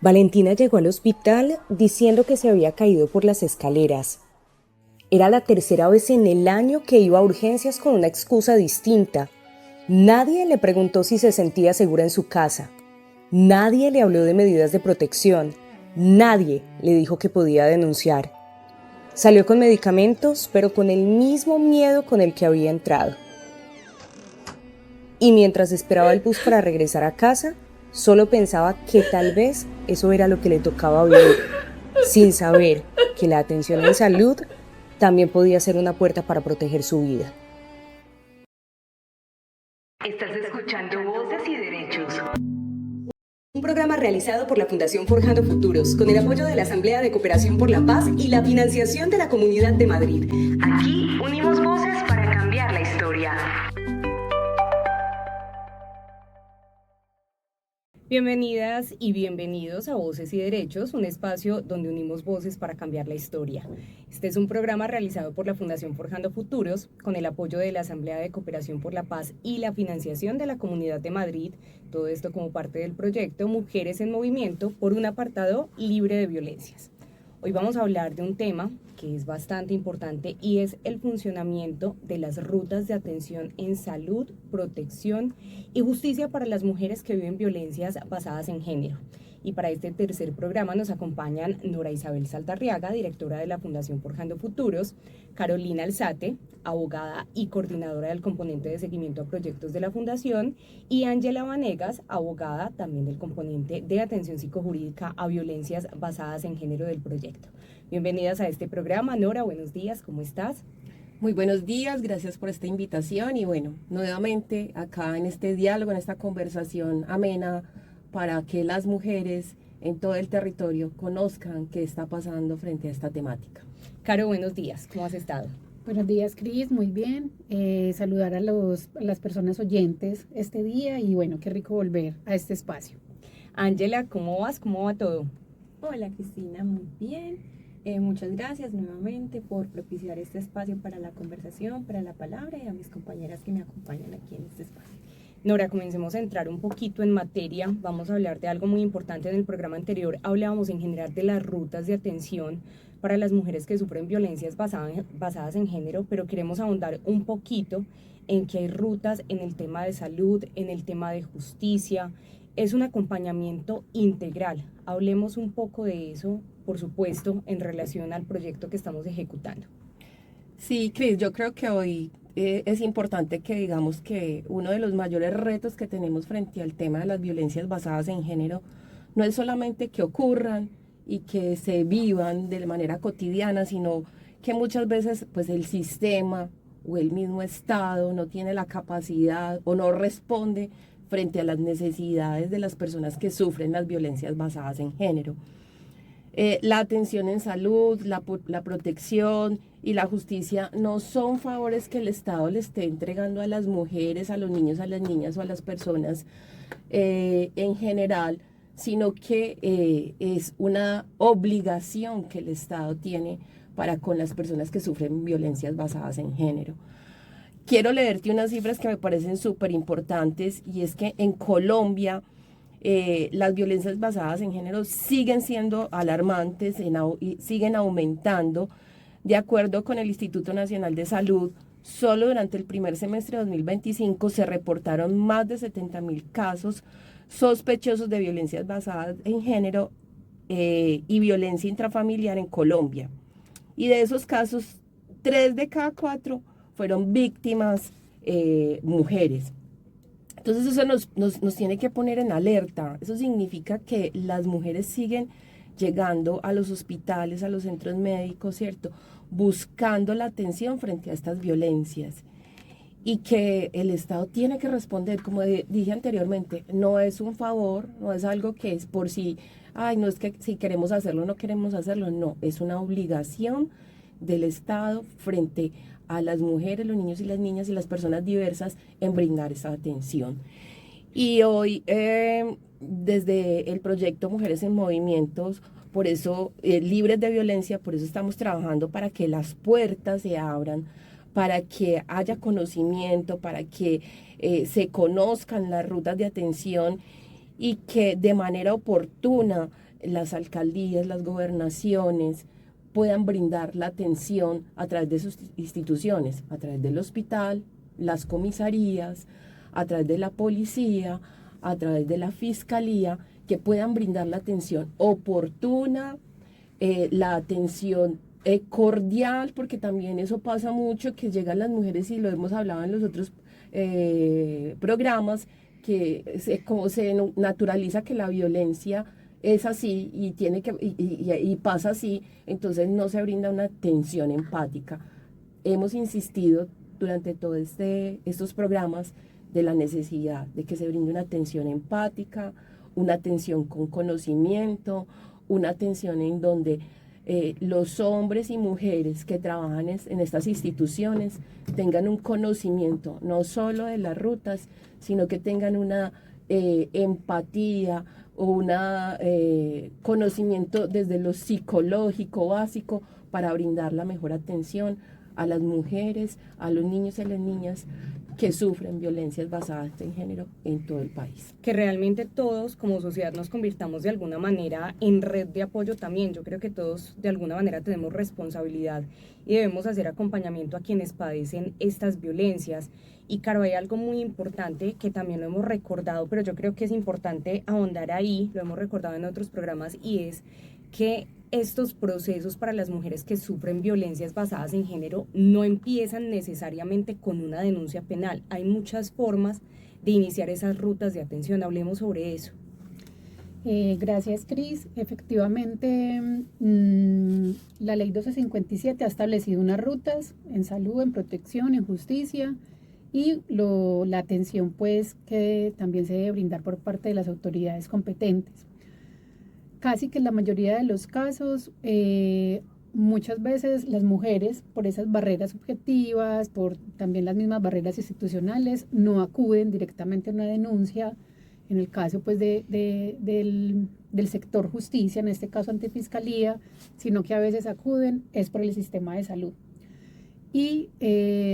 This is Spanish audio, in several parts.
Valentina llegó al hospital diciendo que se había caído por las escaleras. Era la tercera vez en el año que iba a urgencias con una excusa distinta. Nadie le preguntó si se sentía segura en su casa. Nadie le habló de medidas de protección. Nadie le dijo que podía denunciar. Salió con medicamentos, pero con el mismo miedo con el que había entrado. Y mientras esperaba el bus para regresar a casa, solo pensaba que tal vez eso era lo que le tocaba vivir, sin saber que la atención en salud también podía ser una puerta para proteger su vida. Estás escuchando Voces y Derechos. Un programa realizado por la Fundación Forjando Futuros, con el apoyo de la Asamblea de Cooperación por la Paz y la financiación de la Comunidad de Madrid. Aquí unimos voces para cambiar la historia. Bienvenidas y bienvenidos a Voces y Derechos, un espacio donde unimos voces para cambiar la historia. Este es un programa realizado por la Fundación Forjando Futuros, con el apoyo de la Asamblea de Cooperación por la Paz y la financiación de la Comunidad de Madrid, todo esto como parte del proyecto Mujeres en Movimiento por un apartado libre de violencias. Hoy vamos a hablar de un tema que es bastante importante y es el funcionamiento de las rutas de atención en salud, protección y justicia para las mujeres que viven violencias basadas en género. Y para este tercer programa nos acompañan Nora Isabel Saldarriaga, directora de la Fundación Forjando Futuros, Carolina Alzate, abogada y coordinadora del componente de seguimiento a proyectos de la Fundación, y Ángela Vanegas, abogada también del componente de atención psicojurídica a violencias basadas en género del proyecto. Bienvenidas a este programa. Nora, buenos días, ¿cómo estás? Muy buenos días, gracias por esta invitación y bueno, nuevamente acá en este diálogo, en esta conversación amena para que las mujeres en todo el territorio conozcan qué está pasando frente a esta temática. Caro, buenos días, ¿cómo has estado? Buenos días, Cris, muy bien. Saludar a las personas oyentes este día y bueno, qué rico volver a este espacio. Ángela, ¿cómo vas? ¿Cómo va todo? Hola Cristina, muy bien. Muchas gracias nuevamente por propiciar este espacio para la conversación, para la palabra y a mis compañeras que me acompañan aquí en este espacio. Nora, comencemos a entrar un poquito en materia. Vamos a hablar de algo muy importante. En el programa anterior hablábamos en general de las rutas de atención para las mujeres que sufren violencias basadas en género, pero queremos ahondar un poquito en que hay rutas en el tema de salud, en el tema de justicia. Es un acompañamiento integral. Hablemos un poco de eso, por supuesto, en relación al proyecto que estamos ejecutando. Sí, Cris, yo creo que hoy es importante que digamos que uno de los mayores retos que tenemos frente al tema de las violencias basadas en género no es solamente que ocurran y que se vivan de manera cotidiana, sino que muchas veces pues el sistema o el mismo Estado no tiene la capacidad o no responde frente a las necesidades de las personas que sufren las violencias basadas en género. La atención en salud, la protección y la justicia no son favores que el Estado le esté entregando a las mujeres, a los niños, a las niñas o a las personas en general, sino que es una obligación que el Estado tiene para con las personas que sufren violencias basadas en género. Quiero leerte unas cifras que me parecen súper importantes y es que en Colombia las violencias basadas en género siguen siendo alarmantes y siguen aumentando. De acuerdo con el Instituto Nacional de Salud, solo durante el primer semestre de 2025 se reportaron más de 70.000 casos sospechosos de violencias basadas en género y violencia intrafamiliar en Colombia. Y de esos casos, 3 de cada 4 fueron víctimas mujeres. Entonces eso nos tiene que poner en alerta. Eso significa que las mujeres siguen llegando a los hospitales, a los centros médicos, ¿cierto? Buscando la atención frente a estas violencias. Y que el Estado tiene que responder, como dije anteriormente, no es un favor, no es algo que es por si, no es que si queremos hacerlo o no queremos hacerlo, no, es una obligación del Estado frente a las mujeres, los niños y las niñas y las personas diversas en brindar esa atención. Y hoy, desde el proyecto Mujeres en Movimientos, por eso, libres de violencia, por eso estamos trabajando para que las puertas se abran, para que haya conocimiento, para que se conozcan las rutas de atención y que de manera oportuna las alcaldías, las gobernaciones puedan brindar la atención a través de sus instituciones, a través del hospital, las comisarías, a través de la policía, a través de la fiscalía, que puedan brindar la atención oportuna, la atención cordial, porque también eso pasa mucho, que llegan las mujeres, y lo hemos hablado en los otros programas, que como se naturaliza que la violencia es así y y pasa así, entonces no se brinda una atención empática. Hemos insistido durante todos estos programas de la necesidad de que se brinde una atención empática, una atención con conocimiento, una atención en donde los hombres y mujeres que trabajan en estas instituciones tengan un conocimiento no solo de las rutas, sino que tengan una empatía o un conocimiento desde lo psicológico básico para brindar la mejor atención a las mujeres, a los niños y a las niñas que sufren violencias basadas en género en todo el país. Que realmente todos como sociedad nos convirtamos de alguna manera en red de apoyo también. Yo creo que todos de alguna manera tenemos responsabilidad y debemos hacer acompañamiento a quienes padecen estas violencias. Y claro, hay algo muy importante que también lo hemos recordado, pero yo creo que es importante ahondar ahí, lo hemos recordado en otros programas, y es que estos procesos para las mujeres que sufren violencias basadas en género no empiezan necesariamente con una denuncia penal. Hay muchas formas de iniciar esas rutas de atención. Hablemos sobre eso. Gracias, Cris. Efectivamente, la ley 1257 ha establecido unas rutas en salud, en protección, en justicia, y la atención pues que también se debe brindar por parte de las autoridades competentes. Casi que en la mayoría de los casos, muchas veces las mujeres, por esas barreras subjetivas, por también las mismas barreras institucionales, no acuden directamente a una denuncia, en el caso pues del sector justicia, en este caso ante fiscalía, sino que a veces acuden es por el sistema de salud. Y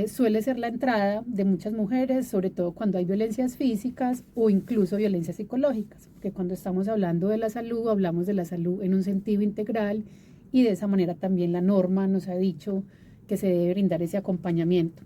suele ser la entrada de muchas mujeres, sobre todo cuando hay violencias físicas o incluso violencias psicológicas, porque cuando estamos hablando de la salud, hablamos de la salud en un sentido integral, y de esa manera también la norma nos ha dicho que se debe brindar ese acompañamiento.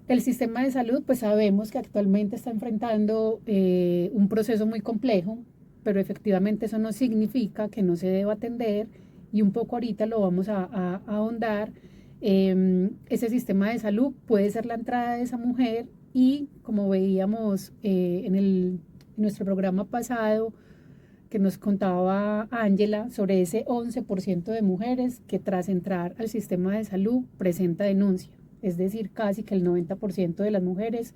El sistema de salud, pues sabemos que actualmente está enfrentando un proceso muy complejo, pero efectivamente eso no significa que no se deba atender, y un poco ahorita lo vamos a ahondar. Ese sistema de salud puede ser la entrada de esa mujer, y como veíamos en nuestro programa pasado que nos contaba Ángela sobre ese 11% de mujeres que tras entrar al sistema de salud presenta denuncia, es decir, casi que el 90% de las mujeres,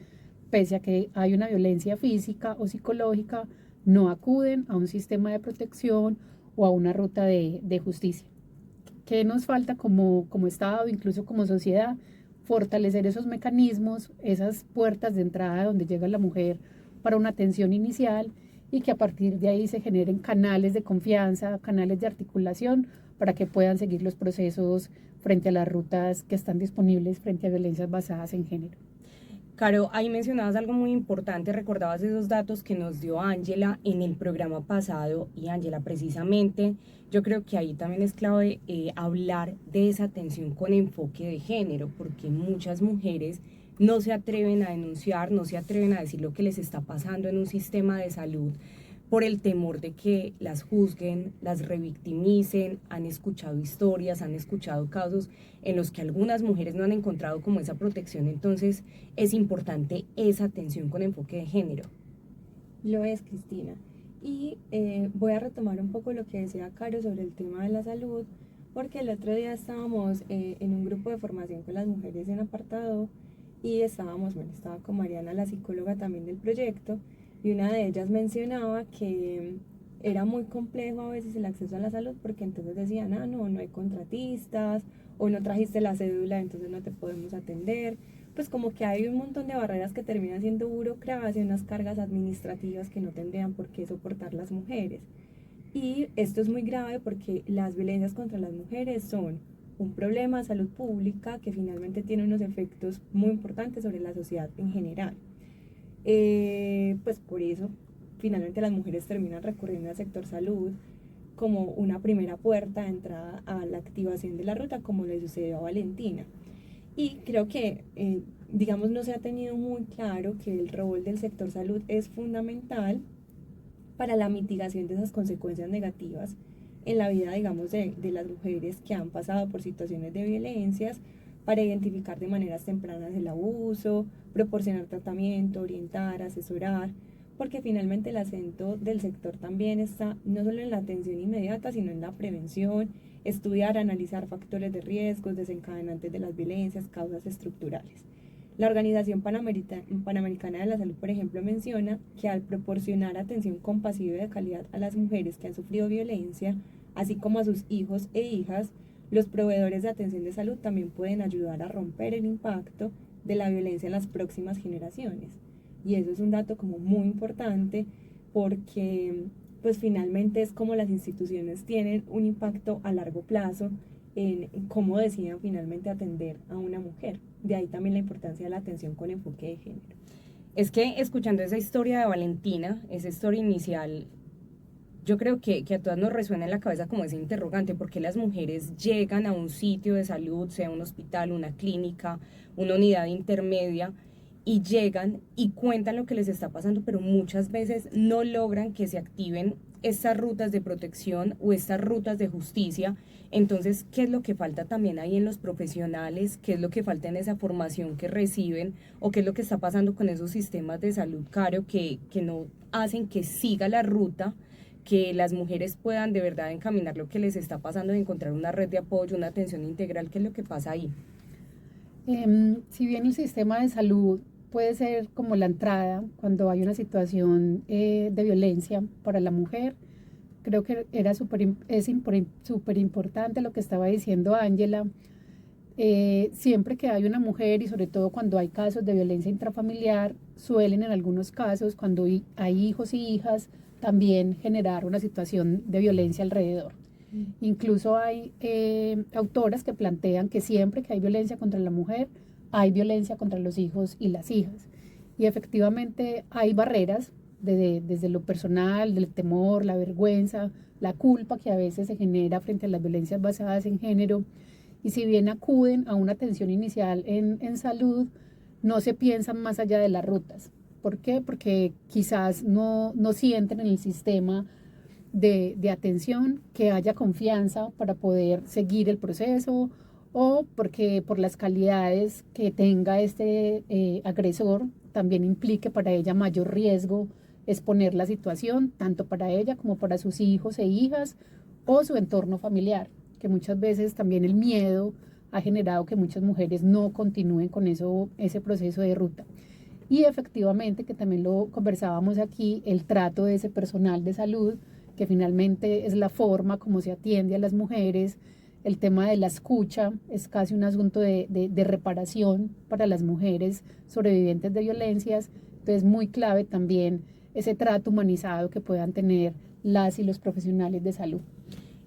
pese a que hay una violencia física o psicológica, no acuden a un sistema de protección o a una ruta de justicia. ¿Qué nos falta como Estado, incluso como sociedad? Fortalecer esos mecanismos, esas puertas de entrada donde llega la mujer para una atención inicial, y que a partir de ahí se generen canales de confianza, canales de articulación para que puedan seguir los procesos frente a las rutas que están disponibles frente a violencias basadas en género. Caro, ahí mencionabas algo muy importante, recordabas esos datos que nos dio Ángela en el programa pasado, y Ángela, precisamente, yo creo que ahí también es clave hablar de esa atención con enfoque de género, porque muchas mujeres no se atreven a denunciar, no se atreven a decir lo que les está pasando en un sistema de salud por el temor de que las juzguen, las revictimicen. Han escuchado historias, han escuchado casos en los que algunas mujeres no han encontrado como esa protección. Entonces es importante esa atención con enfoque de género. Lo es, Cristina. Y voy a retomar un poco lo que decía Caro sobre el tema de la salud, porque el otro día estábamos en un grupo de formación con las mujeres en apartado, y estaba con Mariana, la psicóloga también del proyecto, y una de ellas mencionaba que era muy complejo a veces el acceso a la salud, porque entonces decían, no hay contratistas, o no trajiste la cédula, entonces no te podemos atender. Pues como que hay un montón de barreras que terminan siendo burocracia, unas cargas administrativas que no tendrían por qué soportar las mujeres. Y esto es muy grave porque las violencias contra las mujeres son un problema de salud pública que finalmente tiene unos efectos muy importantes sobre la sociedad en general. Pues por eso finalmente las mujeres terminan recurriendo al sector salud, como una primera puerta de entrada a la activación de la ruta, como le sucedió a Valentina. Y creo que, digamos, no se ha tenido muy claro que el rol del sector salud es fundamental para la mitigación de esas consecuencias negativas en la vida, digamos, de las mujeres que han pasado por situaciones de violencias, para identificar de maneras tempranas el abuso, proporcionar tratamiento, orientar, asesorar, porque finalmente el acento del sector también está no solo en la atención inmediata, sino en la prevención, estudiar, analizar factores de riesgos, desencadenantes de las violencias, causas estructurales. La Organización Panamericana de la Salud, por ejemplo, menciona que al proporcionar atención compasiva y de calidad a las mujeres que han sufrido violencia, así como a sus hijos e hijas, los proveedores de atención de salud también pueden ayudar a romper el impacto de la violencia en las próximas generaciones. Y eso es un dato como muy importante porque pues finalmente es como las instituciones tienen un impacto a largo plazo en cómo deciden finalmente atender a una mujer. De ahí también la importancia de la atención con enfoque de género. Es que escuchando esa historia de Valentina, esa historia inicial, yo creo que a todas nos resuena en la cabeza como ese interrogante: ¿por qué las mujeres llegan a un sitio de salud, sea un hospital, una clínica, una unidad intermedia, y llegan y cuentan lo que les está pasando, pero muchas veces no logran que se activen estas rutas de protección o estas rutas de justicia? Entonces, ¿qué es lo que falta también ahí en los profesionales? ¿Qué es lo que falta en esa formación que reciben? ¿O qué es lo que está pasando con esos sistemas de salud, Caro, que no hacen que siga la ruta, que las mujeres puedan de verdad encaminar lo que les está pasando, de encontrar una red de apoyo, una atención integral? ¿Qué es lo que pasa ahí? Si bien el sistema de salud puede ser como la entrada cuando hay una situación de violencia para la mujer, creo que es súper importante lo que estaba diciendo Ángela. Siempre que hay una mujer, y sobre todo cuando hay casos de violencia intrafamiliar, suelen en algunos casos, cuando hay hijos y hijas, también generar una situación de violencia alrededor. Incluso hay autoras que plantean que siempre que hay violencia contra la mujer, hay violencia contra los hijos y las hijas. Y efectivamente hay barreras desde lo personal, del temor, la vergüenza, la culpa que a veces se genera frente a las violencias basadas en género. Y si bien acuden a una atención inicial en salud, no se piensan más allá de las rutas. ¿Por qué? Porque quizás no sienten en el sistema de atención que haya confianza para poder seguir el proceso, o porque por las calidades que tenga este agresor también implique para ella mayor riesgo exponer la situación, tanto para ella como para sus hijos e hijas o su entorno familiar, que muchas veces también el miedo ha generado que muchas mujeres no continúen con ese proceso de ruta. Y efectivamente, que también lo conversábamos aquí, el trato de ese personal de salud, que finalmente es la forma como se atiende a las mujeres. El tema de la escucha es casi un asunto de reparación para las mujeres sobrevivientes de violencias. Entonces, muy clave también ese trato humanizado que puedan tener las y los profesionales de salud.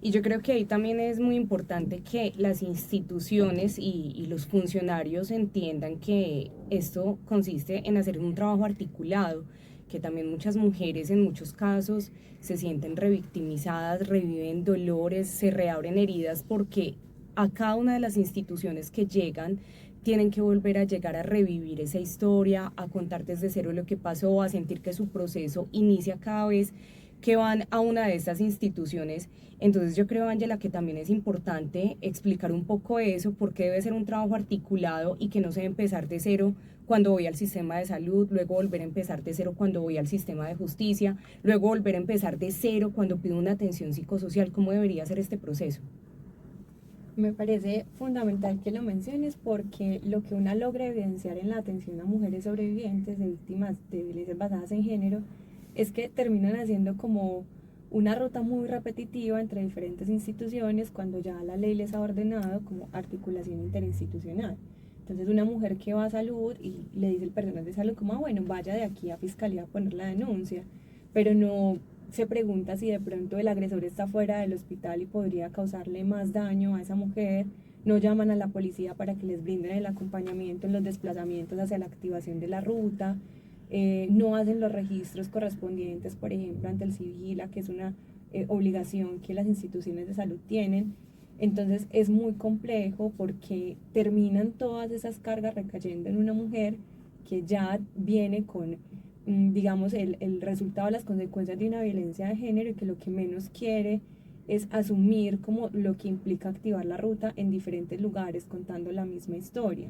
Y yo creo que ahí también es muy importante que las instituciones y los funcionarios entiendan que esto consiste en hacer un trabajo articulado, que también muchas mujeres en muchos casos se sienten revictimizadas, reviven dolores, se reabren heridas, porque a cada una de las instituciones que llegan tienen que volver a llegar a revivir esa historia, a contar desde cero lo que pasó, a sentir que su proceso inicia cada vez que van a una de estas instituciones. Entonces yo creo, Ángela, que también es importante explicar un poco eso, porque debe ser un trabajo articulado y que no se debe empezar de cero cuando voy al sistema de salud, luego volver a empezar de cero cuando voy al sistema de justicia, luego volver a empezar de cero cuando pido una atención psicosocial. ¿Cómo debería ser este proceso? Me parece fundamental que lo menciones, porque lo que una logra evidenciar en la atención a mujeres sobrevivientes de víctimas de violencias basadas en género es que terminan haciendo como una ruta muy repetitiva entre diferentes instituciones cuando ya la ley les ha ordenado como articulación interinstitucional. Entonces una mujer que va a salud y le dice el personal de salud como, bueno, vaya de aquí a fiscalía a poner la denuncia, pero no se pregunta si de pronto el agresor está fuera del hospital y podría causarle más daño a esa mujer. No llaman a la policía para que les brinden el acompañamiento en los desplazamientos hacia la activación de la ruta. No hacen los registros correspondientes, por ejemplo, ante el Civila, que es una obligación que las instituciones de salud tienen. Entonces es muy complejo porque terminan todas esas cargas recayendo en una mujer que ya viene con, digamos, el resultado, las consecuencias de una violencia de género, y que lo que menos quiere es asumir como lo que implica activar la ruta en diferentes lugares contando la misma historia.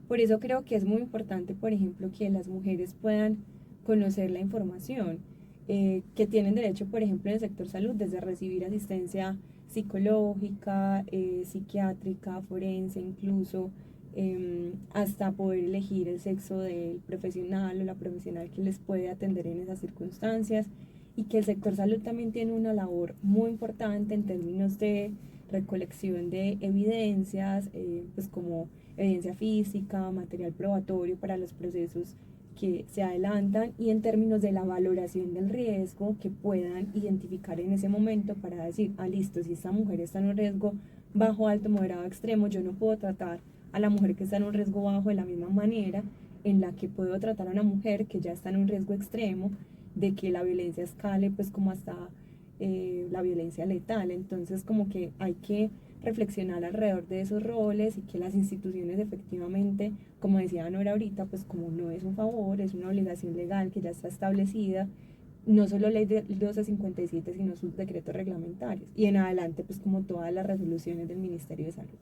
Por eso creo que es muy importante, por ejemplo, que las mujeres puedan conocer la información que tienen derecho, por ejemplo, en el sector salud, desde recibir asistencia psicológica, psiquiátrica, forense, incluso hasta poder elegir el sexo del profesional o la profesional que les puede atender en esas circunstancias, y que el sector salud también tiene una labor muy importante en términos de recolección de evidencias, pues como evidencia física, material probatorio para los procesos que se adelantan, y en términos de la valoración del riesgo que puedan identificar en ese momento para decir, listo, si esta mujer está en un riesgo bajo, alto, moderado, extremo, yo no puedo tratar a la mujer que está en un riesgo bajo de la misma manera en la que puedo tratar a una mujer que ya está en un riesgo extremo de que la violencia escale pues como hasta la violencia letal. Entonces como que hay que reflexionar alrededor de esos roles, y que las instituciones efectivamente, como decía Nora ahorita, pues como no es un favor, es una obligación legal que ya está establecida, no solo ley de 1257, sino sus decretos reglamentarios, y en adelante pues como todas las resoluciones del Ministerio de Salud.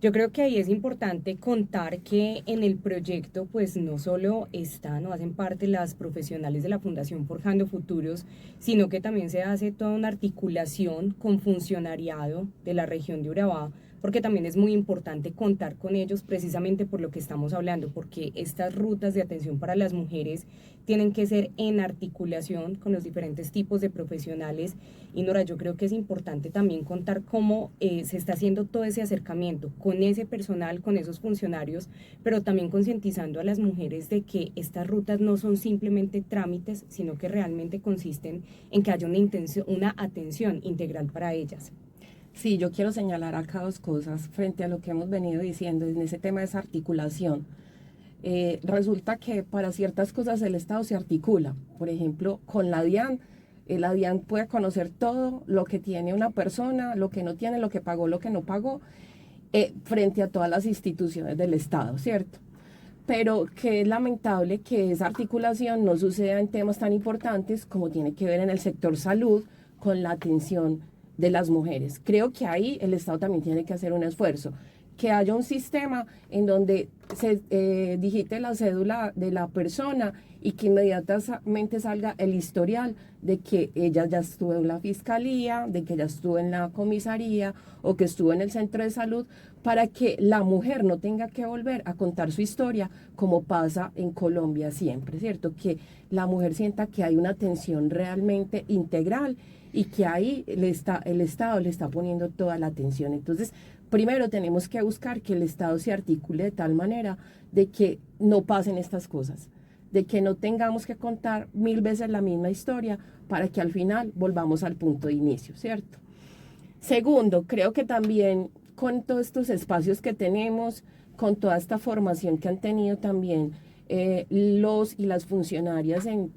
Yo creo que ahí es importante contar que en el proyecto pues no solo están o hacen parte las profesionales de la Fundación Forjando Futuros, sino que también se hace toda una articulación con funcionariado de la región de Urabá, porque también es muy importante contar con ellos precisamente por lo que estamos hablando, porque estas rutas de atención para las mujeres tienen que ser en articulación con los diferentes tipos de profesionales. Y Nora, yo creo que es importante también contar cómo se está haciendo todo ese acercamiento con ese personal, con esos funcionarios, pero también concientizando a las mujeres de que estas rutas no son simplemente trámites, sino que realmente consisten en que haya una atención integral para ellas. Sí, yo quiero señalar acá dos cosas frente a lo que hemos venido diciendo en ese tema de esa articulación. Resulta que para ciertas cosas el Estado se articula, por ejemplo, con la DIAN. La DIAN puede conocer todo lo que tiene una persona, lo que no tiene, lo que pagó, lo que no pagó, frente a todas las instituciones del Estado, ¿cierto? Pero que es lamentable que esa articulación no suceda en temas tan importantes como tiene que ver en el sector salud con la atención de las mujeres. Creo que ahí el Estado también tiene que hacer un esfuerzo, que haya un sistema en donde se digite la cédula de la persona y que inmediatamente salga el historial de que ella ya estuvo en la fiscalía, de que ella estuvo en la comisaría o que estuvo en el centro de salud, para que la mujer no tenga que volver a contar su historia como pasa en Colombia siempre, ¿cierto? Que la mujer sienta que hay una atención realmente integral y que ahí el Estado le está poniendo toda la atención. Entonces, primero tenemos que buscar que el Estado se articule de tal manera de que no pasen estas cosas, de que no tengamos que contar 1000 veces la misma historia para que al final volvamos al punto de inicio, ¿cierto? Segundo, creo que también con todos estos espacios que tenemos, con toda esta formación que han tenido también los y las funcionarias en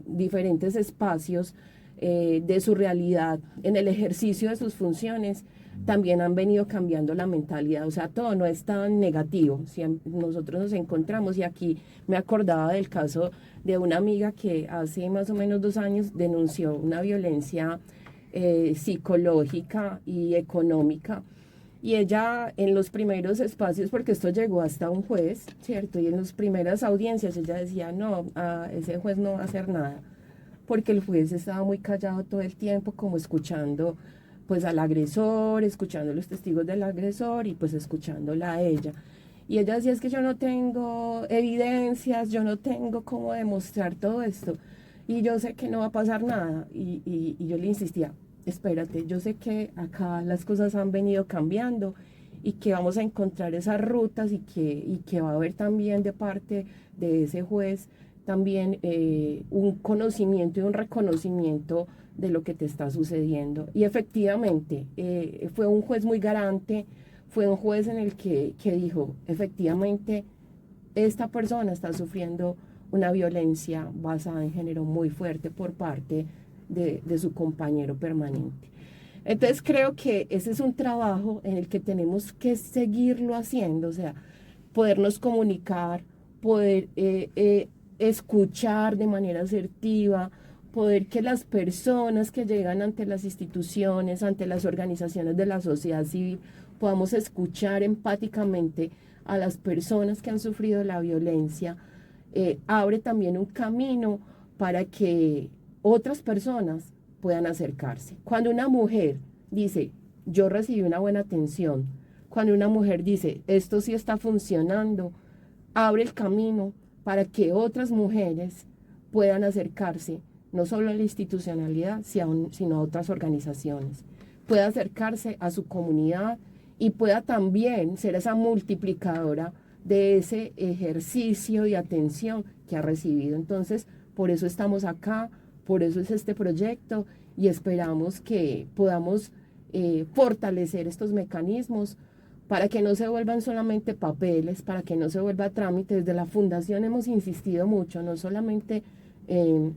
diferentes espacios de su realidad, en el ejercicio de sus funciones, también han venido cambiando la mentalidad. O sea, todo no es tan negativo. Si nosotros nos encontramos, y aquí me acordaba del caso de una amiga que hace más o menos 2 años denunció una violencia psicológica y económica, y ella en los primeros espacios, porque esto llegó hasta un juez, ¿cierto? Y en las primeras audiencias ella decía, no, ese juez no va a hacer nada, porque el juez estaba muy callado todo el tiempo, como escuchando pues al agresor, escuchando los testigos del agresor y pues escuchándola a ella. Y ella decía, es que yo no tengo evidencias, yo no tengo cómo demostrar todo esto, y yo sé que no va a pasar nada. Y yo le insistía, espérate, yo sé que acá las cosas han venido cambiando y que vamos a encontrar esas rutas, y que va a haber también de parte de ese juez también un conocimiento y un reconocimiento de lo que te está sucediendo. Y efectivamente fue un juez muy garante, fue un juez en el que dijo, efectivamente, esta persona está sufriendo una violencia basada en género muy fuerte por parte de su compañero permanente. Entonces creo que ese es un trabajo en el que tenemos que seguirlo haciendo, o sea, podernos comunicar, poder escuchar de manera asertiva, poder que las personas que llegan ante las instituciones, ante las organizaciones de la sociedad civil, podamos escuchar empáticamente a las personas que han sufrido la violencia, abre también un camino para que otras personas puedan acercarse. Cuando una mujer dice, yo recibí una buena atención, cuando una mujer dice, esto sí está funcionando, abre el camino para que otras mujeres puedan acercarse, no solo a la institucionalidad, sino a otras organizaciones, pueda acercarse a su comunidad y pueda también ser esa multiplicadora de ese ejercicio de atención que ha recibido. Entonces, por eso estamos acá, por eso es este proyecto y esperamos que podamos fortalecer estos mecanismos para que no se vuelvan solamente papeles, para que no se vuelva trámite. Desde la Fundación hemos insistido mucho, no solamente en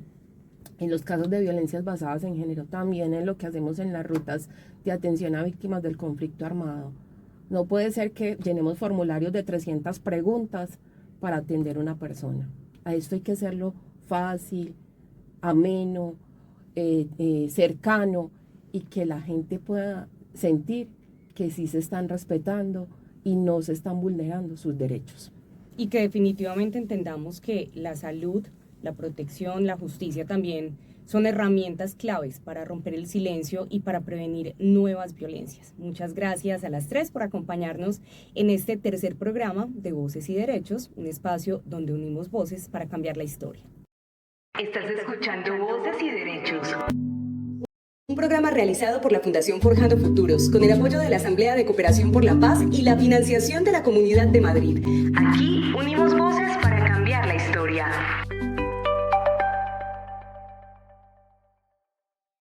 los casos de violencias basadas en género, también en lo que hacemos en las rutas de atención a víctimas del conflicto armado. No puede ser que llenemos formularios de 300 preguntas para atender a una persona. A esto hay que hacerlo fácil, ameno, cercano, y que la gente pueda sentir que sí se están respetando y no se están vulnerando sus derechos. Y que definitivamente entendamos que la salud, la protección, la justicia también son herramientas claves para romper el silencio y para prevenir nuevas violencias. Muchas gracias a las tres por acompañarnos en este tercer programa de Voces y Derechos, un espacio donde unimos voces para cambiar la historia. Estás escuchando Voces y Derechos. Un programa realizado por la Fundación Forjando Futuros, con el apoyo de la Asamblea de Cooperación por la Paz y la financiación de la Comunidad de Madrid. Aquí unimos voces para cambiar la historia.